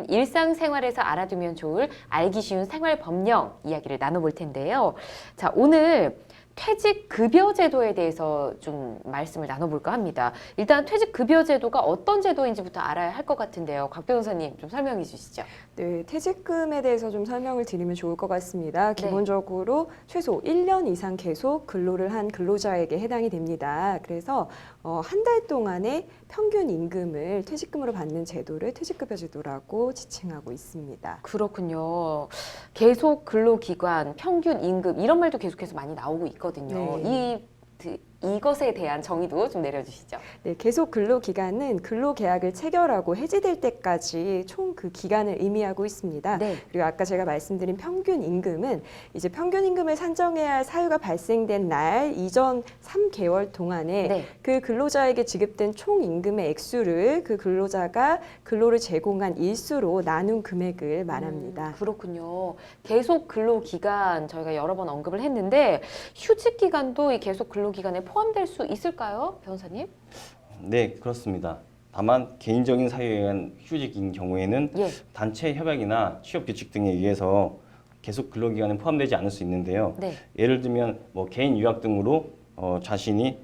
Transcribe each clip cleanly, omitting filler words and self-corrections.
일상생활에서 알아두면 좋을 알기 쉬운 생활법령 이야기를 나눠볼 텐데요. 자, 오늘 퇴직급여 제도에 대해서 좀 말씀을 나눠볼까 합니다. 일단 퇴직급여 제도가 어떤 제도인지부터 알아야 할 것 같은데요. 곽 변호사님 좀 설명해 주시죠. 네, 퇴직금에 대해서 좀 설명을 드리면 좋을 것 같습니다. 네. 기본적으로 최소 1년 이상 계속 근로를 한 근로자에게 해당이 됩니다. 그래서 한 달 동안의 평균 임금을 퇴직금으로 받는 제도를 퇴직급여 제도라고 지칭하고 있습니다. 그렇군요. 계속 근로기간, 평균 임금 이런 말도 계속해서 많이 나오고 있거든요. 네. 이것에 대한 정의도 좀 내려주시죠. 네, 계속 근로 기간은 근로 계약을 체결하고 해지될 때까지 총 그 기간을 의미하고 있습니다. 네. 그리고 아까 제가 말씀드린 평균 임금은 이제 평균 임금을 산정해야 할 사유가 발생된 날 이전 3개월 동안에 네. 그 근로자에게 지급된 총 임금의 액수를 그 근로자가 근로를 제공한 일수로 나눈 금액을 말합니다. 그렇군요. 계속 근로기간 저희가 여러 번 언급을 했는데 휴직기간도 이 계속 근로기간에 포함될 수 있을까요, 변호사님? 네, 그렇습니다. 다만 개인적인 사유에 의한 휴직인 경우에는 예. 단체 협약이나 취업 규칙 등에 의해서 계속 근로기간에 포함되지 않을 수 있는데요. 네. 예를 들면 뭐 개인 유학 등으로 자신이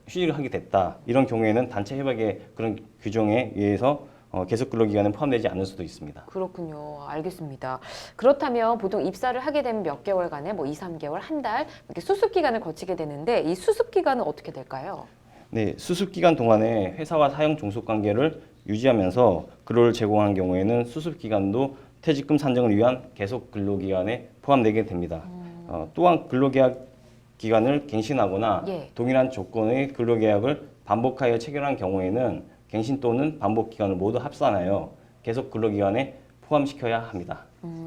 휴직을 하게 됐다. 이런 경우에는 단체 협약의 그런 규정에 의해서 계속 근로기간에 포함되지 않을 수도 있습니다. 그렇군요. 알겠습니다. 그렇다면 보통 입사를 하게 되면 몇 개월간에 뭐 2, 3개월, 한 달 이렇게 수습기간을 거치게 되는데 이 수습기간은 어떻게 될까요? 네, 수습기간 동안에 회사와 사용 종속 관계를 유지하면서 근로를 제공한 경우에는 수습기간도 퇴직금 산정을 위한 계속 근로기간에 포함되게 됩니다. 또한 근로계약 기간을 갱신하거나 예. 동일한 조건의 근로계약을 반복하여 체결한 경우에는 갱신 또는 반복 기간을 모두 합산하여 계속 근로기간에 포함시켜야 합니다.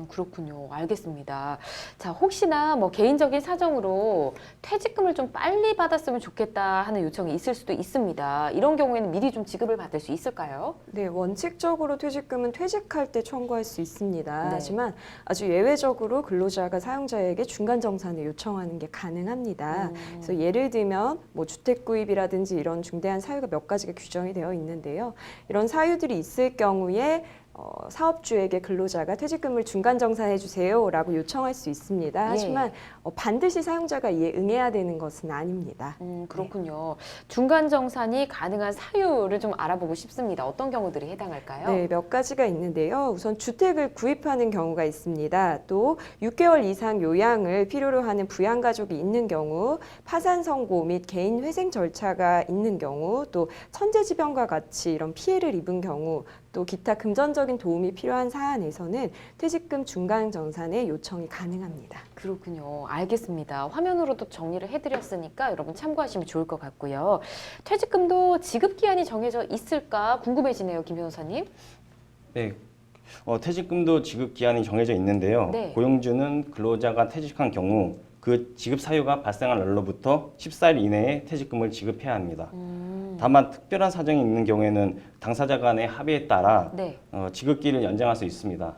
그렇군요. 알겠습니다. 자, 혹시나 뭐 개인적인 사정으로 퇴직금을 좀 빨리 받았으면 좋겠다 하는 요청이 있을 수도 있습니다. 이런 경우에는 미리 좀 지급을 받을 수 있을까요? 네, 원칙적으로 퇴직금은 퇴직할 때 청구할 수 있습니다. 네. 하지만 아주 예외적으로 근로자가 사용자에게 중간 정산을 요청하는 게 가능합니다. 그래서 예를 들면 뭐 주택 구입이라든지 이런 중대한 사유가 몇 가지가 규정이 되어 있는데요. 이런 사유들이 있을 경우에 사업주에게 근로자가 퇴직금을 중간 정산해 주세요라고 요청할 수 있습니다. 하지만 반드시 사용자가 이에 응해야 되는 것은 아닙니다. 그렇군요. 중간 정산이 가능한 사유를 좀 알아보고 싶습니다. 어떤 경우들이 해당할까요? 네, 몇 가지가 있는데요. 우선 주택을 구입하는 경우가 있습니다. 또 6개월 이상 요양을 필요로 하는 부양 가족이 있는 경우, 파산 선고 및 개인 회생 절차가 있는 경우, 또 천재지변과 같이 이런 피해를 입은 경우, 또 기타 금전적인 도움이 필요한 사안에서는 퇴직금 중간 정산의 요청이 가능합니다. 그렇군요. 알겠습니다. 화면으로도 정리를 해드렸으니까 여러분 참고하시면 좋을 것 같고요. 퇴직금도 지급기한이 정해져 있을까 궁금해지네요, 김 변호사님. 네, 퇴직금도 지급 기한이 정해져 있는데요. 네. 고용주는 근로자가 퇴직한 경우 그 지급 사유가 발생한 날로부터 14일 이내에 퇴직금을 지급해야 합니다. 다만 특별한 사정이 있는 경우에는 당사자 간의 합의에 따라 네. 지급기를 연장할 수 있습니다.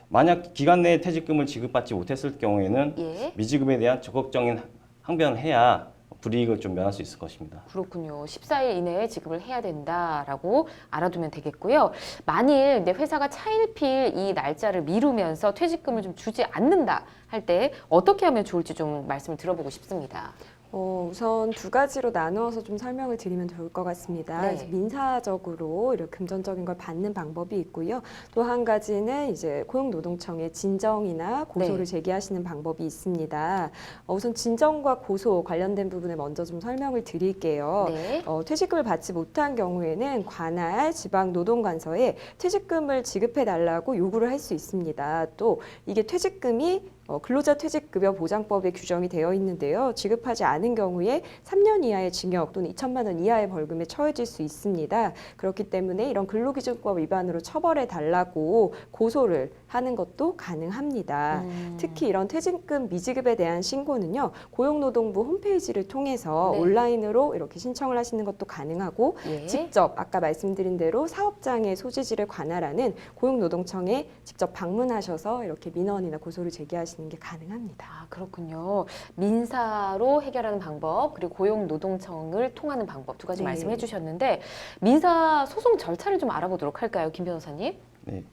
만약 기간 내에 퇴직금을 지급받지 못했을 경우에는 예. 미지급에 대한 적극적인 항변을 해야 불이익을 좀 면할 수 있을 것입니다. 그렇군요. 14일 이내에 지급을 해야 된다라고 알아두면 되겠고요. 만일 내 회사가 차일피일 이 날짜를 미루면서 퇴직금을 좀 주지 않는다 할 때 어떻게 하면 좋을지 좀 말씀을 들어보고 싶습니다. 우선 두 가지로 나누어서 좀 설명을 드리면 좋을 것 같습니다. 네. 그래서 민사적으로 이렇게 금전적인 걸 받는 방법이 있고요. 또 한 가지는 이제 고용노동청에 진정이나 고소를 네. 제기하시는 방법이 있습니다. 우선 진정과 고소 관련된 부분을 먼저 좀 설명을 드릴게요. 네. 퇴직금을 받지 못한 경우에는 관할 지방노동관서에 퇴직금을 지급해 달라고 요구를 할 수 있습니다. 또 이게 퇴직금이 근로자 퇴직급여 보장법에 규정이 되어 있는데요. 지급하지 않은 경우에 3년 이하의 징역 또는 2천만 원 이하의 벌금에 처해질 수 있습니다. 그렇기 때문에 이런 근로기준법 위반으로 처벌해 달라고 고소를 하는 것도 가능합니다. 특히 이런 퇴직금 미지급에 대한 신고는요. 고용노동부 홈페이지를 통해서 네. 온라인으로 이렇게 신청을 하시는 것도 가능하고 예. 직접 아까 말씀드린 대로 사업장의 소지지를 관할하는 고용노동청에 직접 방문하셔서 이렇게 민원이나 고소를 제기하시는 게 가능합니다. 아, 그렇군요. 민사로 해결하는 방법 그리고 고용노동청을 통하는 방법 두 가지 네. 말씀해 주셨는데 민사 소송 절차를 좀 알아보도록 할까요, 김 변호사님? 네.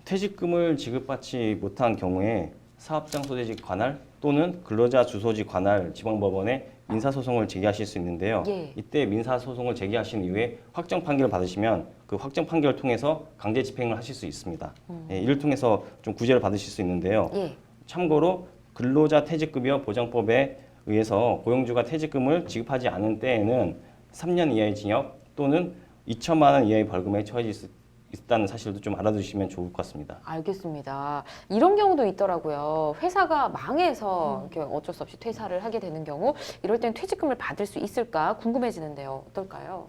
퇴직금을 지급받지 못한 경우에 사업장소재직 관할 또는 근로자 주소지 관할 지방법원에 민사소송을 제기하실 수 있는데요. 예. 이때 민사소송을 제기하신 이후에 확정 판결을 받으시면 그 확정 판결을 통해서 강제 집행을 하실 수 있습니다. 예, 이를 통해서 좀 구제를 받으실 수 있는데요. 예. 참고로 근로자 퇴직급여 보장법에 의해서 고용주가 퇴직금을 지급하지 않은 때에는 3년 이하의 징역 또는 2천만 원 이하의 벌금에 처해질 수 있다는 사실도 좀 알아두시면 좋을 것 같습니다. 알겠습니다. 이런 경우도 있더라고요. 회사가 망해서 이렇게 어쩔 수 없이 퇴사를 하게 되는 경우, 이럴 땐 퇴직금을 받을 수 있을까 궁금해지는데요. 어떨까요?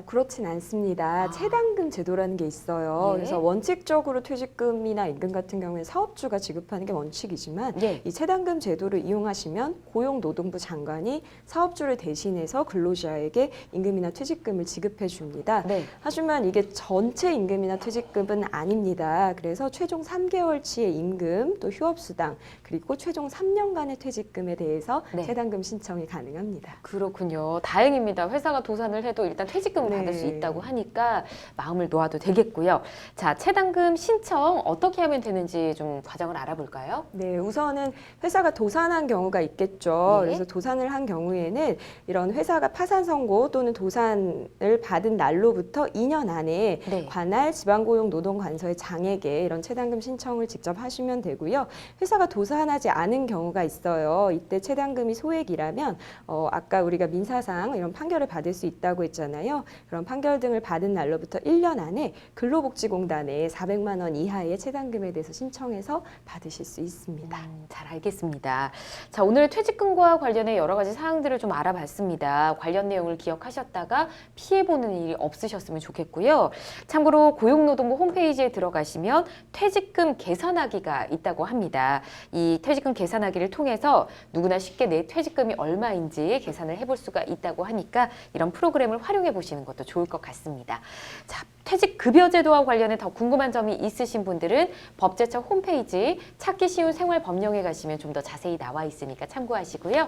그렇진 않습니다. 체당금 제도라는 게 있어요. 예. 그래서 원칙적으로 퇴직금이나 임금 같은 경우에 사업주가 지급하는 게 원칙이지만 예. 이 체당금 제도를 이용하시면 고용노동부 장관이 사업주를 대신해서 근로자에게 임금이나 퇴직금을 지급해 줍니다. 네. 하지만 이게 전체 임금이나 퇴직금은 아닙니다. 그래서 최종 3개월치의 임금, 또 휴업수당, 그리고 최종 3년간의 퇴직금에 대해서 네. 체당금 신청이 가능합니다. 그렇군요. 다행입니다. 회사가 도산을 해도 일단 퇴직금을 네. 받을 수 있다고 하니까 마음을 놓아도 되겠고요. 자, 체당금 신청 어떻게 하면 되는지 좀 과정을 알아볼까요? 네, 우선은 회사가 도산한 경우가 있겠죠. 네. 그래서 도산을 한 경우에는 이런 회사가 파산 선고 또는 도산을 받은 날로부터 2년 안에 네. 관할 지방고용노동관서의 장에게 이런 체당금 신청을 직접 하시면 되고요. 회사가 도산하지 않은 경우가 있어요. 이때 체당금이 소액이라면 아까 우리가 민사상 이런 판결을 받을 수 있다고 했잖아요. 그런 판결 등을 받은 날로부터 1년 안에 근로복지공단에 400만 원 이하의 체당금에 대해서 신청해서 받으실 수 있습니다. 잘 알겠습니다. 자, 오늘 퇴직금과 관련해 여러 가지 사항들을 좀 알아봤습니다. 관련 내용을 기억하셨다가 피해보는 일이 없으셨으면 좋겠고요. 참고로 고용노동부 홈페이지에 들어가시면 퇴직금 계산하기가 있다고 합니다. 이 퇴직금 계산하기를 통해서 누구나 쉽게 내 퇴직금이 얼마인지 계산을 해볼 수가 있다고 하니까 이런 프로그램을 활용해 보시는 것도 좋을 것 같습니다. 자, 퇴직급여제도와 관련해 더 궁금한 점이 있으신 분들은 법제처 홈페이지 찾기 쉬운 생활법령에 가시면 좀 더 자세히 나와 있으니까 참고하시고요.